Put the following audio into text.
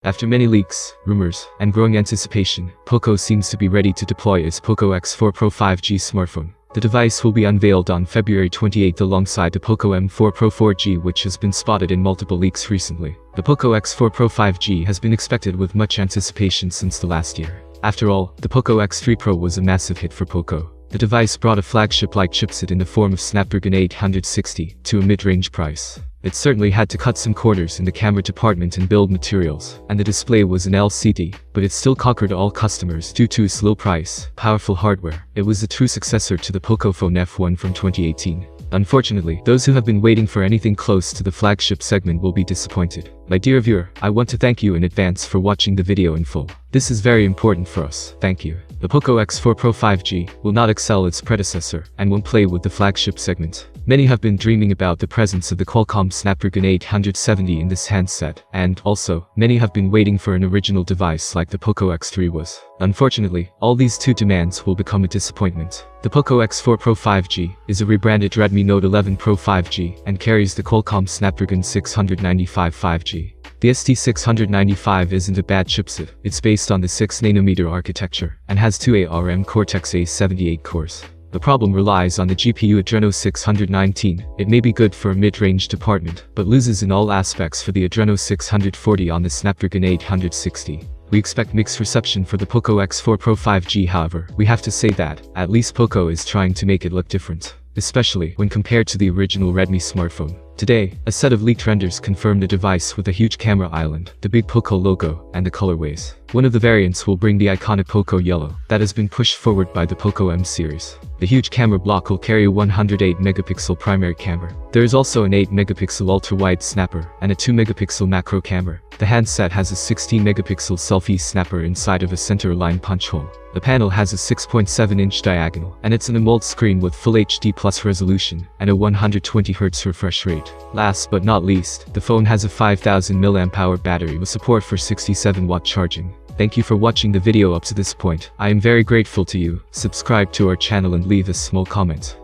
After many leaks, rumors, and growing anticipation, Poco seems to be ready to deploy its Poco X4 Pro 5G smartphone. The device will be unveiled on February 28 alongside the Poco M4 Pro 4G, which has been spotted in multiple leaks recently. The Poco X4 Pro 5G has been expected with much anticipation since the last year. After all, the Poco X3 Pro was a massive hit for Poco. The device brought a flagship-like chipset in the form of Snapdragon 860 to a mid-range price. It certainly had to cut some corners in the camera department and build materials, and the display was an LCD, but it still conquered all customers due to its low price, powerful hardware. It was a true successor to the Poco Phone F1 from 2018. Unfortunately, those who have been waiting for anything close to the flagship segment will be disappointed. My dear viewer, I want to thank you in advance for watching the video in full. This is very important for us. Thank you. The Poco X4 Pro 5G will not excel its predecessor and won't play with the flagship segment. Many have been dreaming about the presence of the Qualcomm Snapdragon 870 in this handset, and also, many have been waiting for an original device like the Poco X3 was. Unfortunately, all these two demands will become a disappointment. The Poco X4 Pro 5G is a rebranded Redmi Note 11 Pro 5G and carries the Qualcomm Snapdragon 695 5G. The ST695 isn't a bad chipset. It's based on the 6nm architecture and has two ARM Cortex-A78 cores. The problem relies on the GPU Adreno 619. It may be good for a mid-range department, but loses in all aspects for the Adreno 640 on the Snapdragon 860. We expect mixed reception for the Poco X4 Pro 5G. However, we have to say that, at least Poco is trying to make it look different, especially when compared to the original Redmi smartphone. Today, a set of leaked renders confirm the device with a huge camera island, the big Poco logo, and the colorways. One of the variants will bring the iconic Poco yellow that has been pushed forward by the Poco M series. The huge camera block will carry a 108-megapixel primary camera. There is also an 8-megapixel ultra-wide snapper and a 2-megapixel macro camera. The handset has a 16-megapixel selfie snapper inside of a center-aligned punch hole. The panel has a 6.7-inch diagonal, and it's an AMOLED screen with Full HD Plus resolution and a 120Hz refresh rate. Last but not least, the phone has a 5000 mAh battery with support for 67-watt charging. Thank you for watching the video up to this point. I am very grateful to you. Subscribe to our channel and leave a small comment.